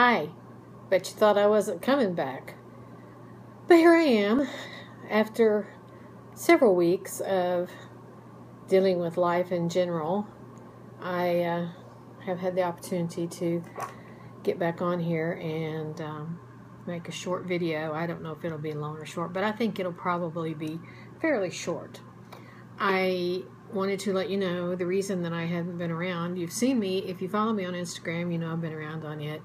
Hi, bet you thought I wasn't coming back. But here I am, after several weeks of dealing with life in general. I have had the opportunity to get back on here and make a short video. I don't know if it'll be long or short, but I think it'll probably be fairly short. I wanted to let you know the reason that I haven't been around. You've seen me. If you follow me on Instagram, you know I've been around on it.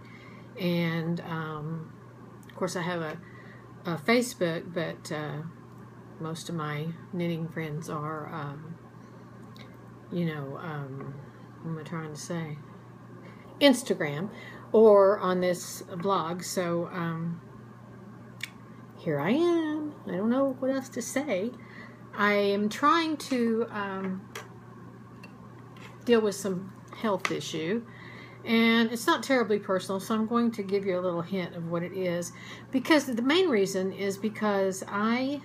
And of course I have a Facebook, but most of my knitting friends are what am I trying to say, Instagram or on this blog. So here I am. I don't know what else to say. I am trying to deal with some health issue. And it's not terribly personal, so I'm going to give you a little hint of what it is. Because the main reason is because I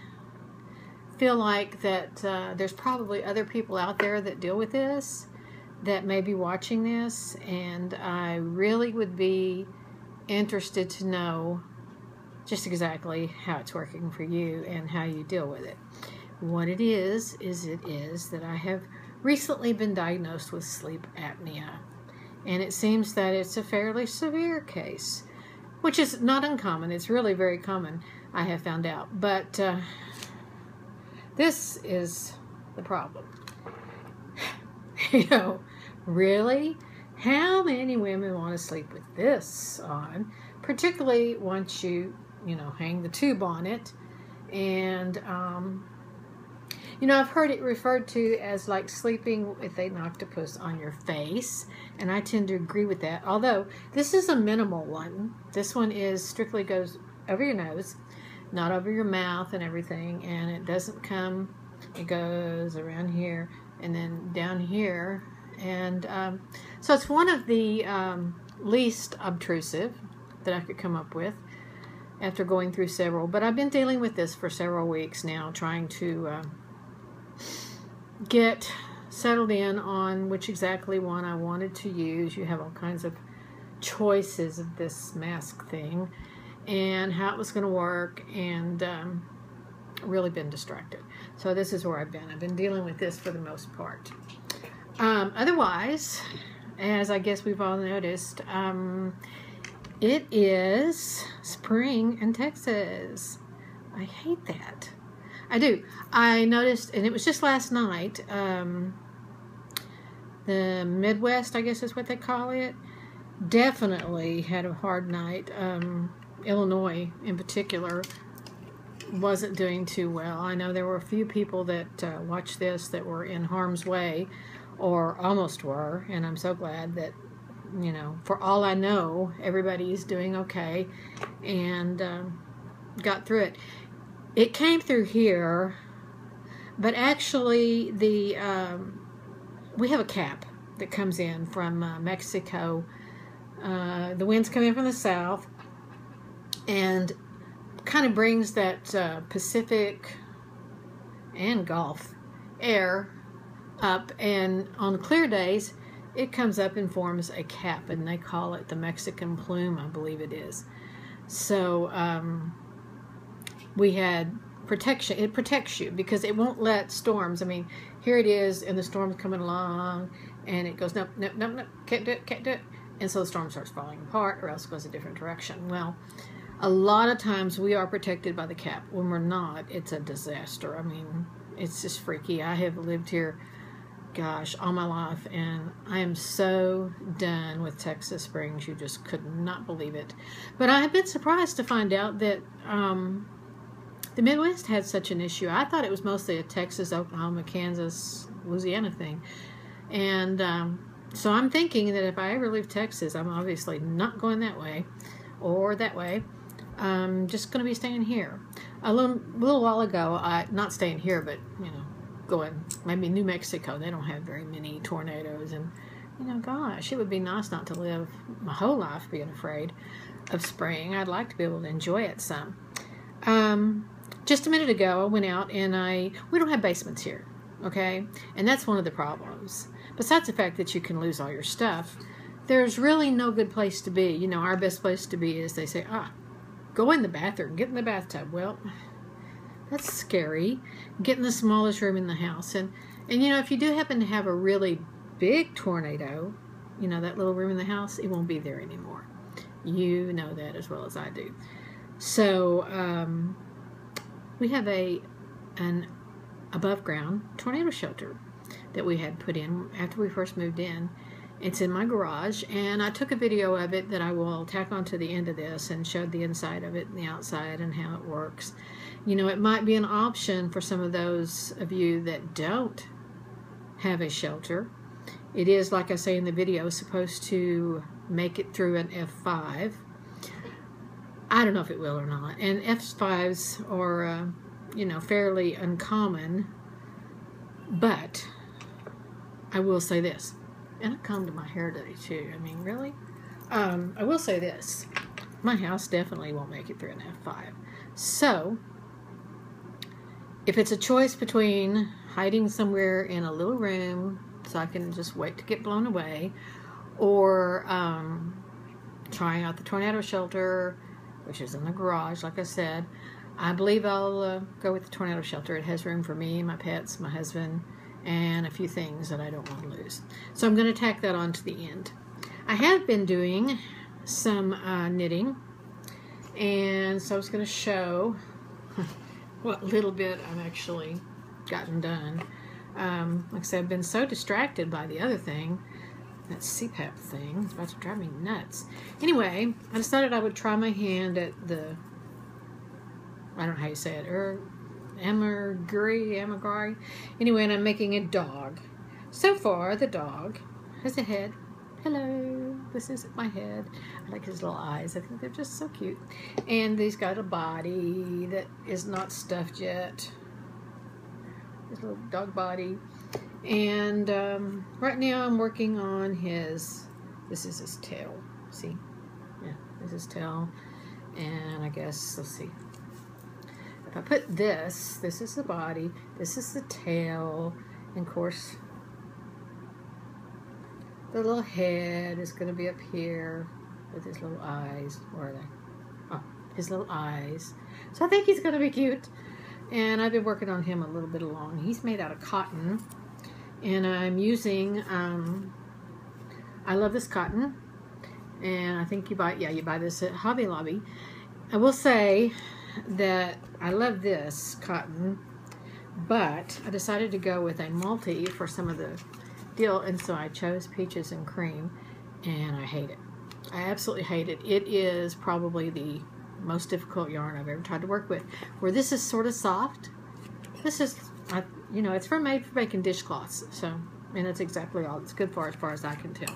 feel like that there's probably other people out there that deal with this, that may be watching this, and I really would be interested to know just exactly how it's working for you and how you deal with it. What it is that I have recently been diagnosed with sleep apnea. And it seems that it's a fairly severe case, which is not uncommon. It's really very common, I have found out. But this is the problem. Really? How many women want to sleep with this on? Particularly once you hang the tube on it. And I've heard it referred to as like sleeping with an octopus on your face, and I tend to agree with that. Although this is a minimal one. This one is strictly goes over your nose, not over your mouth and everything, and it doesn't come, it goes around here and then down here. And so it's one of the least obtrusive that I could come up with after going through several. But I've been dealing with this for several weeks now, trying to get settled in on which exactly one I wanted to use. You have all kinds of choices of this mask thing and how it was going to work, and really been distracted. So this is where I've been dealing with this for the most part. Otherwise, as I guess we've all noticed, it is spring in Texas. I hate that. I do. I noticed, and it was just last night, the Midwest, I guess is what they call it, definitely had a hard night. Illinois, in particular, wasn't doing too well. I know there were a few people that watched this that were in harm's way, or almost were, and I'm so glad that, for all I know, everybody is doing okay and got through it. It came through here, but actually we have a cap that comes in from Mexico. The winds come in from the south and kind of brings that Pacific and Gulf air up, and on clear days it comes up and forms a cap, and they call it the Mexican plume, I believe it is. So we had protection. It protects you because it won't let storms. I mean, here it is, and the storm's coming along, and it goes, nope, can't do it. And so the storm starts falling apart, or else goes a different direction. Well, a lot of times we are protected by the cap. When we're not, it's a disaster. I mean, it's just freaky. I have lived here, gosh, all my life, and I am so done with Texas Springs. You just could not believe it. But I have been surprised to find out that the Midwest had such an issue. I thought it was mostly a Texas, Oklahoma, Kansas, Louisiana thing. And so I'm thinking that if I ever leave Texas, I'm obviously not going that way or that way. I'm just going to be staying here. A little while ago, not staying here, but, going maybe New Mexico. They don't have very many tornadoes. And, gosh, it would be nice not to live my whole life being afraid of spring. I'd like to be able to enjoy it some. Just a minute ago, I went out and we don't have basements here, okay? And that's one of the problems. Besides the fact that you can lose all your stuff, there's really no good place to be. You know, our best place to be is, they say, go in the bathroom, get in the bathtub. Well, that's scary. Get in the smallest room in the house. And you know, if you do happen to have a really big tornado, you know, that little room in the house, it won't be there anymore. You know that as well as I do. So we have an above ground tornado shelter that we had put in after we first moved in. It's in my garage, and I took a video of it that I will tack onto the end of this and showed the inside of it and the outside and how it works. You know, it might be an option for some of those of you that don't have a shelter. It is, like I say in the video, supposed to make it through an F5. I don't know if it will or not. And F5s are, you know, fairly uncommon. But I will say this. And I combed my hair today too. I mean, really? I will say this. My house definitely won't make it through an F5. So, if it's a choice between hiding somewhere in a little room so I can just wait to get blown away, or trying out the tornado shelter, which is in the garage, like I said, I believe I'll go with the tornado shelter. It has room for me, my pets, my husband, and a few things that I don't want to lose. So I'm going to tack that on to the end. I have been doing some knitting, and so I was going to show what little bit I've actually gotten done. Like I said, I've been so distracted by the other thing, that CPAP thing. It's about to drive me nuts. Anyway, I decided I would try my hand at the, I don't know how you say it, amaguri. Anyway, and I'm making a dog. So far, the dog has a head. Hello, this is my head. I like his little eyes. I think they're just so cute. And he's got a body that is not stuffed yet. His little dog body. And right now I'm working on his, this is his tail. See? Yeah, this is his tail. And I guess, let's see. If I put this is the body, this is the tail, and of course, the little head is going to be up here with his little eyes. Where are they? Oh, his little eyes. So I think he's going to be cute. And I've been working on him a little bit along. He's made out of cotton. And I'm using, I love this cotton. And I think you buy this at Hobby Lobby. I will say that I love this cotton, but I decided to go with a multi for some of the deal, and so I chose Peaches and Cream, and I hate it. I absolutely hate it. It is probably the most difficult yarn I've ever tried to work with. Where this is sort of soft, this is, you know, it's made for making dishcloths, so, and that's exactly all it's good for as far as I can tell.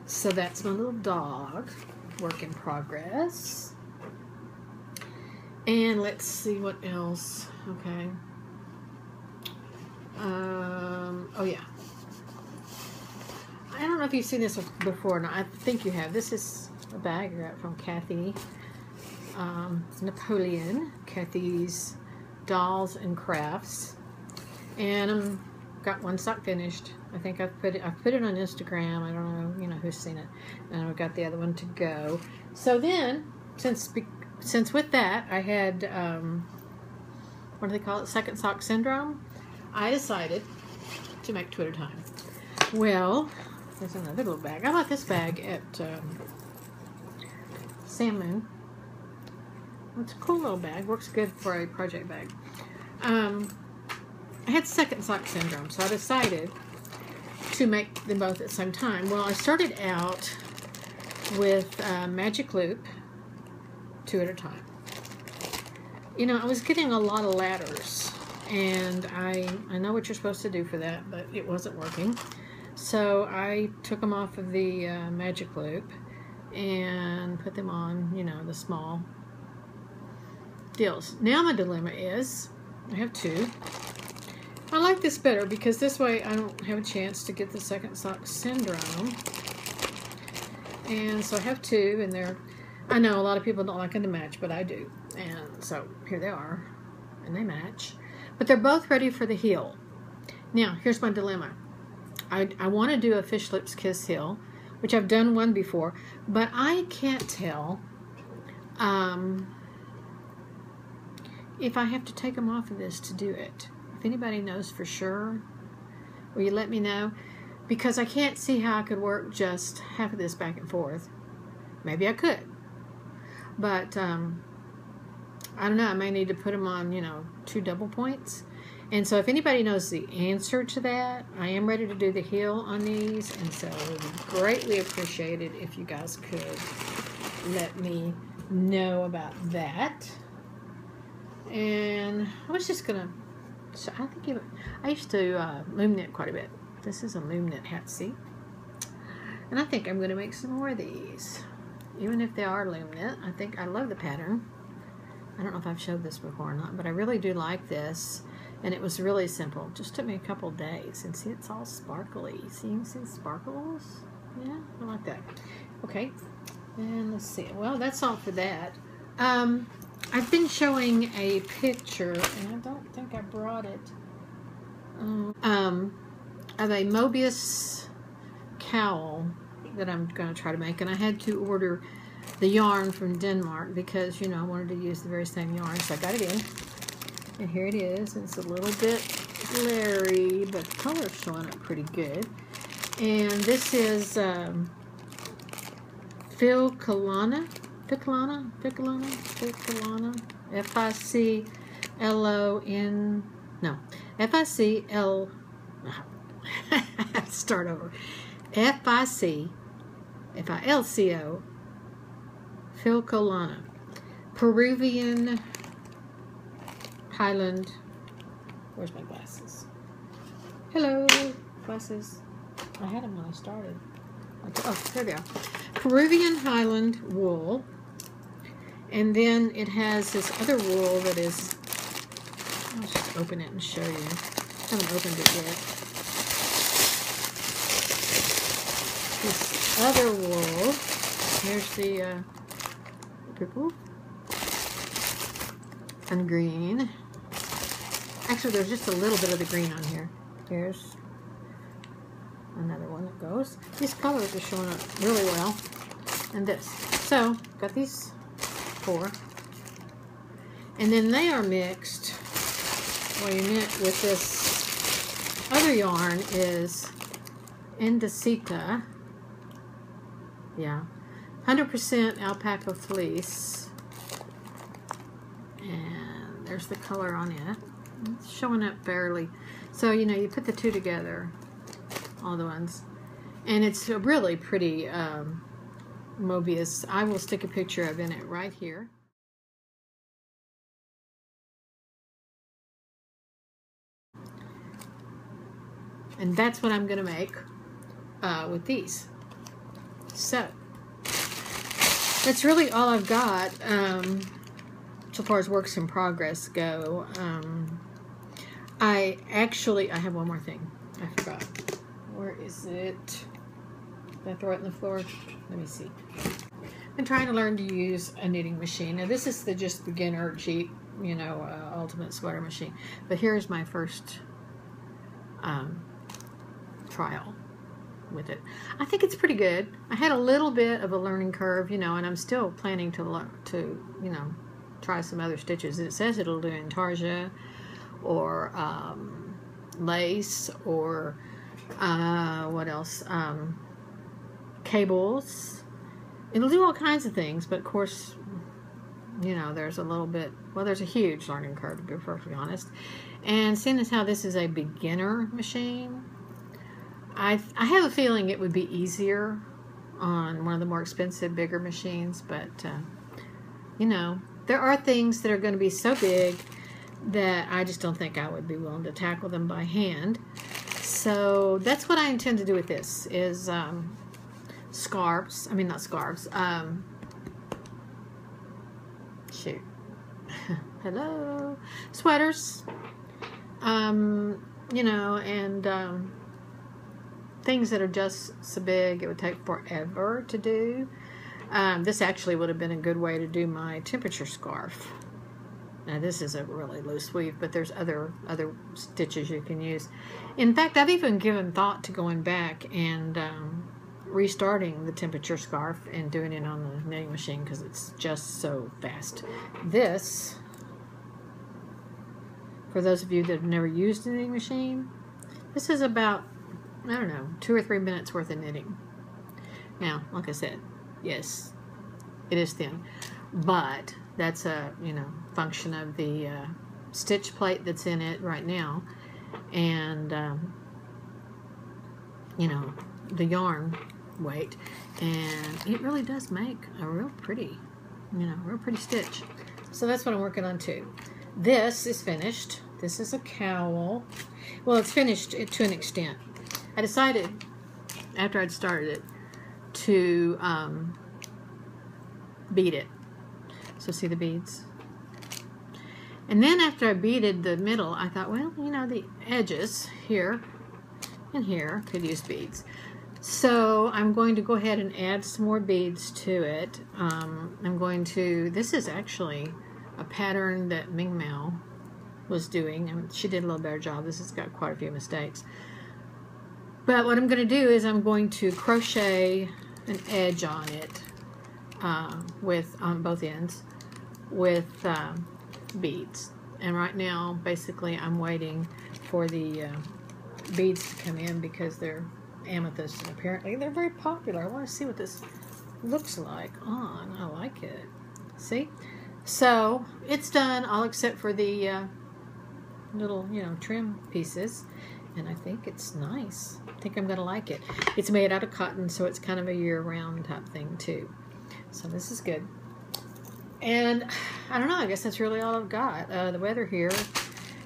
So that's my little dog, work in progress. And let's see what else. Okay. Oh yeah. I don't know if you've seen this before or not. I think you have. This is a bag I got from Kathy. Napoleon. Kathy's Dolls and Crafts. And I've got one sock finished. I think I've put it on Instagram. I don't know, you know, who's seen it. And I've got the other one to go. So then, since with that, I had, what do they call it, second sock syndrome, I decided to make Twitter time. Well, there's another little bag. I bought this bag at Salmon. It's a cool little bag. Works good for a project bag. I had second sock syndrome, so I decided to make them both at the same time. Well, I started out with Magic Loop, 2 at a time. You know, I was getting a lot of ladders, and I know what you're supposed to do for that, but it wasn't working. So I took them off of the Magic Loop and put them on, you know, the small deals. Now my dilemma is, I have 2. I like this better because this way I don't have a chance to get the second sock syndrome. And so I have 2, and they're, I know a lot of people don't like them to match, but I do. And so here they are, and they match. But they're both ready for the heel. Now, here's my dilemma. I want to do a Fish Lips Kiss heel, which I've done one before, but I can't tell if I have to take them off of this to do it. If anybody knows for sure, will you let me know? Because I can't see how I could work just half of this back and forth. Maybe I could, but I don't know. I may need to put them on, 2 double points. And so if anybody knows the answer to that, I am ready to do the heel on these, and so it would be greatly appreciated if you guys could let me know about that. And I was just gonna, so I think I used to loom knit quite a bit. This is a loom knit hat, see? And I think I'm gonna make some more of these, even if they are loom knit. I think I love the pattern. I don't know if I've showed this before or not, but I really do like this. And it was really simple. Just took me a couple days. And see, it's all sparkly. See, you can see the sparkles? Yeah, I like that. Okay, and let's see. Well, that's all for that. I've been showing a picture, and I don't think I brought it, of a Mobius cowl that I'm going to try to make. And I had to order the yarn from Denmark because, I wanted to use the very same yarn. So I got it in. And here it is. It's a little bit glary, but the color's showing up pretty good. And this is Ficilona, F-I-C-L-O-N, no, F-I-C-L, start over, F-I-C-F-I-L-C-O, Ficilona, Peruvian Highland, where's my glasses? Hello, glasses. I had them when I started. Okay. Oh, there they are. Peruvian Highland wool. And then it has this other wool that is, I'll just open it and show you. I haven't opened it yet. This other wool, here's the purple and green. Actually, there's just a little bit of the green on here. Here's another one that goes. These colors are showing up really well. And this. So, got these 4. And then they are mixed. What you knit with this other yarn is Indicita. Yeah. 100% alpaca fleece. And there's the color on it. It's showing up barely. So, you put the 2 together, all the ones. And it's a really pretty Mobius. I will stick a picture of it right here. And that's what I'm going to make with these. So, that's really all I've got so far as works in progress go. I have one more thing. I forgot. Where is it? Did I throw it on the floor? Let me see. I've been trying to learn to use a knitting machine. Now this is the just beginner, cheap, ultimate sweater machine. But here's my first trial with it. I think it's pretty good. I had a little bit of a learning curve, and I'm still planning to learn try some other stitches. It says it'll do intarsia or lace or what else? Cables. It'll do all kinds of things, but of course, there's a little bit, there's a huge learning curve, to be perfectly honest. And seeing as how this is a beginner machine, I have a feeling it would be easier on one of the more expensive, bigger machines, but, there are things that are going to be so big that I just don't think I would be willing to tackle them by hand. So that's what I intend to do with this, is scarves. I mean, not scarves. Shoot. Hello. Sweaters. And things that are just so big it would take forever to do. This actually would have been a good way to do my temperature scarf. Now this is a really loose weave, but there's other stitches you can use. In fact, I've even given thought to going back and restarting the temperature scarf and doing it on the knitting machine because it's just so fast. This, for those of you that have never used a knitting machine, this is about, I don't know, 2 or 3 minutes worth of knitting. Now, like I said, yes, it is thin, but that's a, function of the stitch plate that's in it right now, and the yarn weight, and it really does make a real pretty stitch. So that's what I'm working on too. This is finished. This is a cowl. Well, it's finished to an extent. I decided after I'd started it to bead it. So see the beads? And then after I beaded the middle, I thought, well, the edges here and here could use beads. So I'm going to go ahead and add some more beads to it. This is actually a pattern that Ming Mao was doing, and she did a little better job. This has got quite a few mistakes. But what I'm going to do is I'm going to crochet an edge on it on both ends with beads. And right now, basically, I'm waiting for the beads to come in because they're amethyst, and apparently they're very popular. I want to see what this looks like on. I like it. See? So it's done, all except for the little, trim pieces, and I think it's nice. I think I'm going to like it. It's made out of cotton, so it's kind of a year-round type thing too. So this is good. And I don't know, I guess that's really all I've got. The weather here,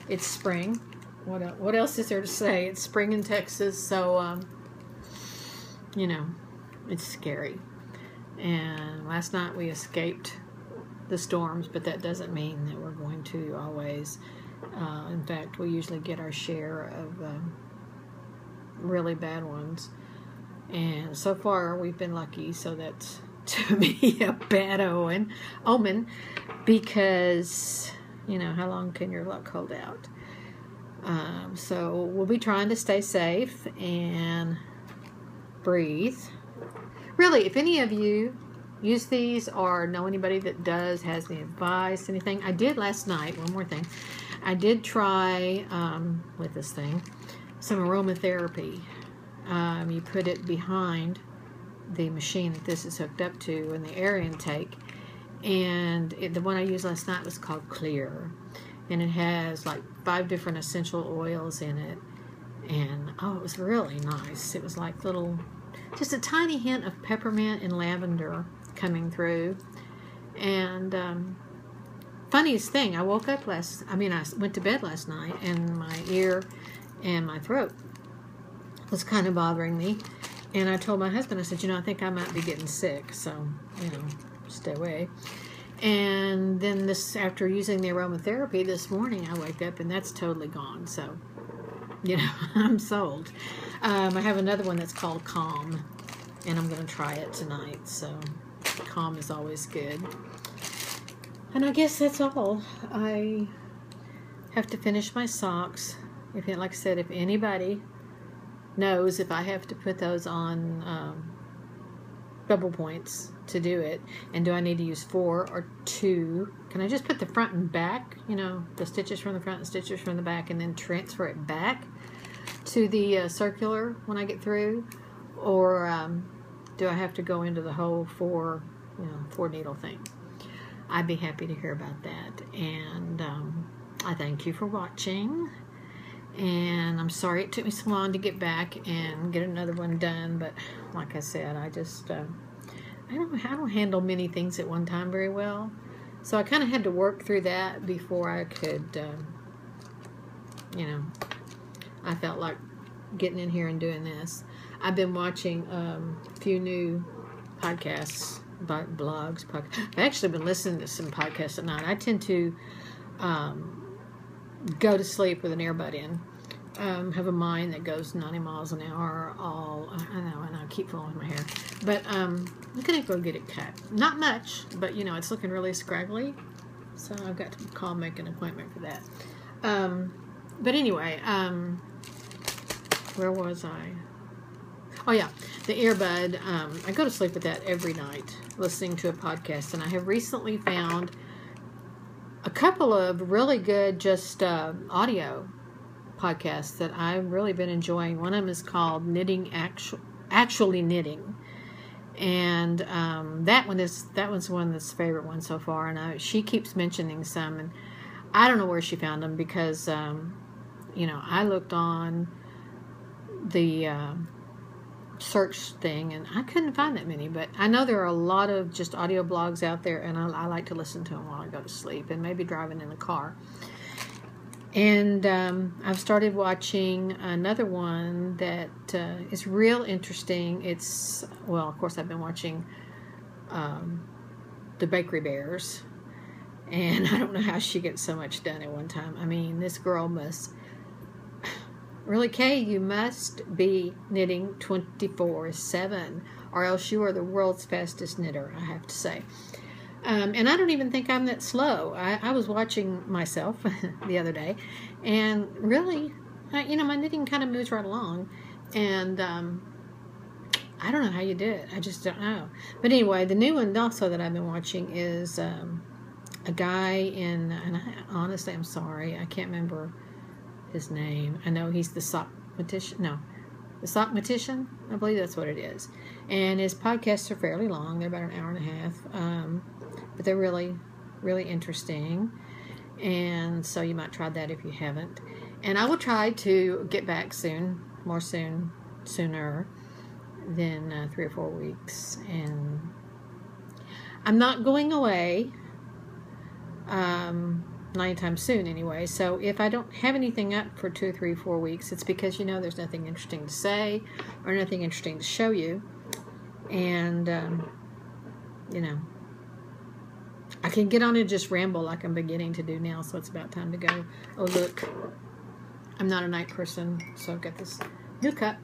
it's spring. What else is there to say? It's spring in Texas, so it's scary. And last night we escaped the storms, but that doesn't mean that we're going to always. In fact, we usually get our share of really bad ones. And so far we've been lucky, so that's to me a bad omen, because how long can your luck hold out? So we'll be trying to stay safe and breathe. Really, if any of you use these or know anybody that does, has any advice, anything. I did last night, one more thing. I did try, with this thing, some aromatherapy. You put it behind the machine that this is hooked up to and the air intake. And the one I used last night was called Clear. And it has like 5 different essential oils in it. And, oh, it was really nice. It was like just a tiny hint of peppermint and lavender coming through. And funniest thing, I went to bed last night and my ear and my throat was kind of bothering me. And I told my husband, I said, I think I might be getting sick, so, stay away. And then after using the aromatherapy this morning, I wake up and that's totally gone. So, I'm sold. I have another one that's called Calm, and I'm going to try it tonight. So, Calm is always good. And I guess that's all. I have to finish my socks. Like I said, if anybody knows if I have to put those on double points to do it, and do I need to use 4 or 2? Can I just put the front and back, the stitches from the front and stitches from the back, and then transfer it back to the circular when I get through? Or do I have to go into the whole 4 needle thing? I'd be happy to hear about that. And I thank you for watching. And I'm sorry it took me so long to get back and get another one done, but like I said, I just I don't handle many things at one time very well, so I kind of had to work through that before I could I felt like getting in here and doing this. I've been watching a few new podcasts, blogs. I've actually been listening to some podcasts at night. I tend to go to sleep with an earbud in. Have a mind that goes 90 miles an hour I know, and I keep falling my hair. But I'm going to go get it cut. Not much, but it's looking really scraggly. So I've got to make an appointment for that. But anyway, where was I? Oh yeah, the earbud. I go to sleep with that every night, listening to a podcast, and I have recently found a couple of really good just audio podcasts that I've really been enjoying. One of them is called Actually Knitting, and that one's one that's favorite one so far. And she keeps mentioning some, and I don't know where she found them because I looked on the search thing and I couldn't find that many, but I know there are a lot of just audio blogs out there, and I like to listen to them while I go to sleep and maybe driving in the car. And I've started watching another one that is real interesting. Of course I've been watching the Bakery Bears, and I don't know how she gets so much done at one time. I mean, this girl must really, Kay, you must be knitting 24/7, or else you are the world's fastest knitter, I have to say. And I don't even think I'm that slow. I was watching myself the other day, and really, my knitting kind of moves right along. And I don't know how you do it. I just don't know. But anyway, the new one also that I've been watching is a guy and honestly, I'm sorry, I can't remember his name. I know he's the sock magician. No, the sock magician. I believe that's what it is. And his podcasts are fairly long. They're about an hour and a half. But they're really, really interesting. And so you might try that if you haven't. And I will try to get back soon, sooner than 3 or 4 weeks. And I'm not going away. Not anytime soon anyway. So if I don't have anything up for 2, 3, 4 weeks, it's because there's nothing interesting to say or nothing interesting to show you. And I can get on and just ramble like I'm beginning to do now, so it's about time to go. Oh look, I'm not a night person, so I've got this new cup.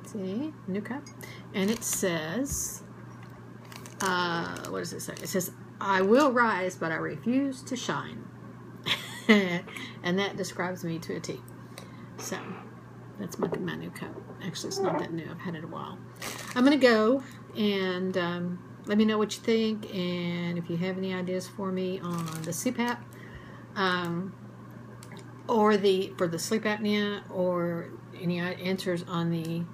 See, new cup, and it says, what does it say? It says, "I will rise, but I refuse to shine." And that describes me to a T. So that's my new cup. Actually, it's not that new. I've had it a while. I'm going to go and let me know what you think, and if you have any ideas for me on the CPAP or for the sleep apnea, or any answers on the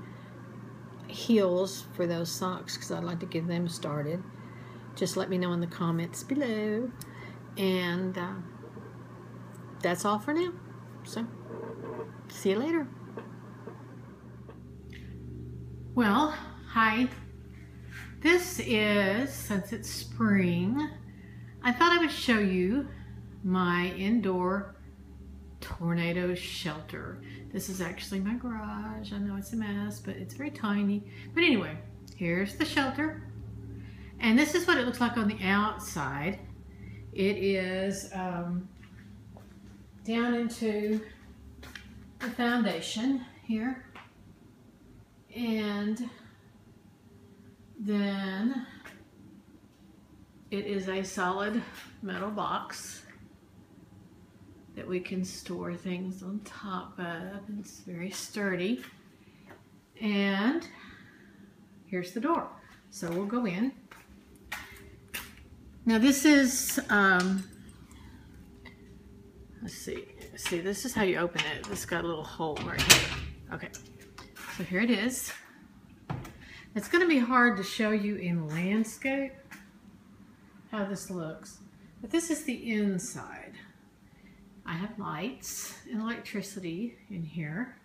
heels for those socks, because I'd like to get them started. Just let me know in the comments below. And that's all for now. So, see you later. Well, hi. This is, since it's spring, I thought I would show you my indoor tornado shelter. This is actually my garage. I know it's a mess, but it's very tiny. But anyway, here's the shelter. And this is what it looks like on the outside. It is down into the foundation here. And then it is a solid metal box that we can store things on top of. It's very sturdy. And here's the door. So we'll go in. Now this is, let's see, this is how you open it. This got a little hole right here. Okay, so here it is. It's going to be hard to show you in landscape how this looks, but this is the inside. I have lights and electricity in here,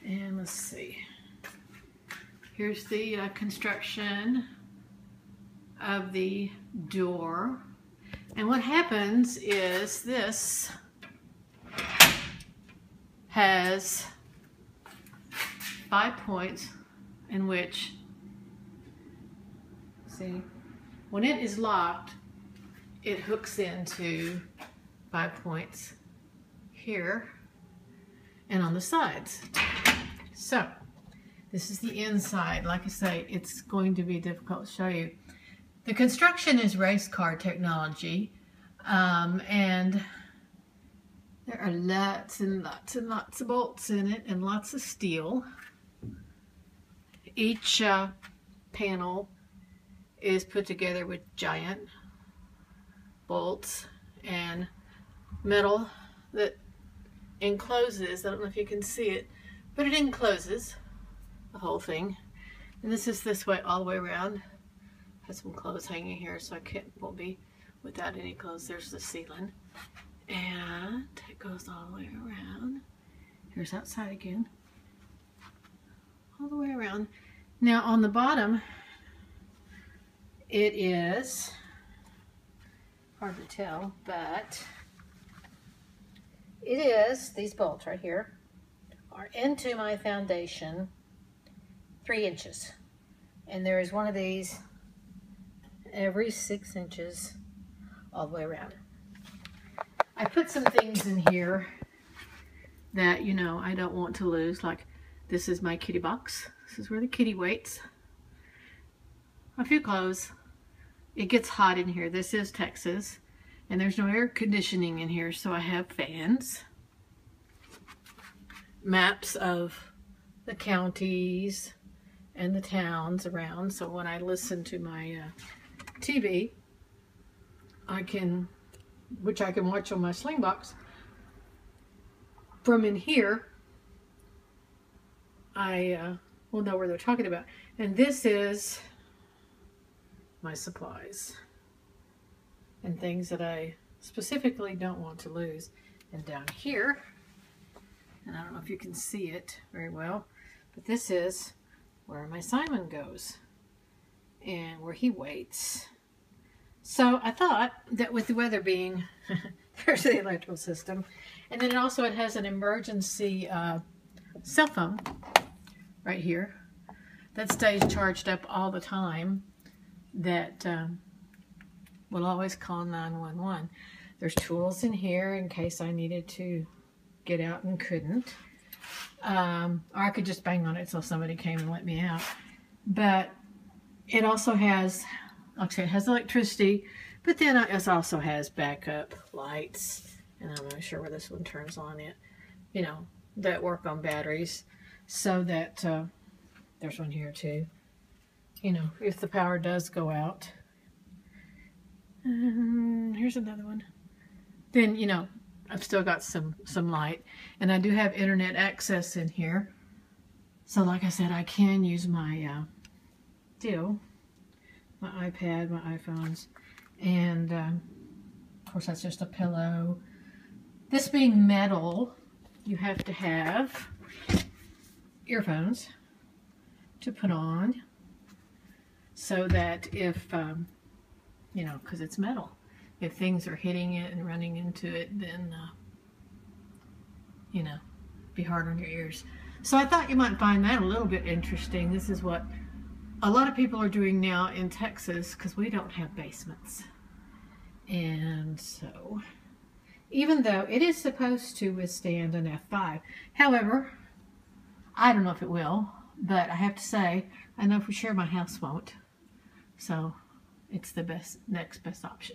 and let's see. Here's the construction of the door, and what happens is this has 5 points in which, see, when it is locked, it hooks into 5 points here and on the sides. So this is the inside. Like I say, it's going to be difficult to show you. The construction is race car technology, and there are lots and lots and lots of bolts in it and lots of steel. each panel is put together with giant bolts and metal that encloses, I don't know if you can see it, but it encloses the whole thing. And this is this way all the way around. Has some clothes hanging here, so won't be without any clothes. There's the ceiling. And it goes all the way around. Here's outside again. All the way around. Now on the bottom, it is hard to tell, but it is, these bolts right here are into my foundation 3 inches. And there is one of these every 6 inches all the way around. I put some things in here that, you know, I don't want to lose. Like, this is my kitty box. This is where the kitty waits. A few clothes. It gets hot in here. This is Texas, and there's no air conditioning in here, so I have fans. Maps of the counties and the towns around, so when I listen to my TV, which I can watch on my Sling box, from in here, I will know where they're talking about. And this is my supplies and things that I specifically don't want to lose. And down here, and I don't know if you can see it very well, but this is where my Simon goes and where he waits. So I thought that with the weather being, there's the electrical system, and then it has an emergency cell phone right here that stays charged up all the time, that will always call 911. There's tools in here in case I needed to get out and couldn't. Or I could just bang on it till somebody came and let me out. But it also has, like I said, it has electricity, but then it also has backup lights, and I'm not sure where this one turns on it, you know, that work on batteries, so that there's one here too, you know, if the power does go out. Here's another one. Then, you know, I've still got some light, and I do have internet access in here. So like I said, I can use my my iPad, my iPhones, and of course that's just a pillow. This being metal, you have to have earphones to put on, so that if you know, because it's metal, if things are hitting it and running into it, then you know, be hard on your ears. So I thought you might find that a little bit interesting. This is what a lot of people are doing now in Texas, because we don't have basements. And so, even though it is supposed to withstand an F5, however, I don't know if it will, but I have to say, I know for sure my house won't. So it's the next best option.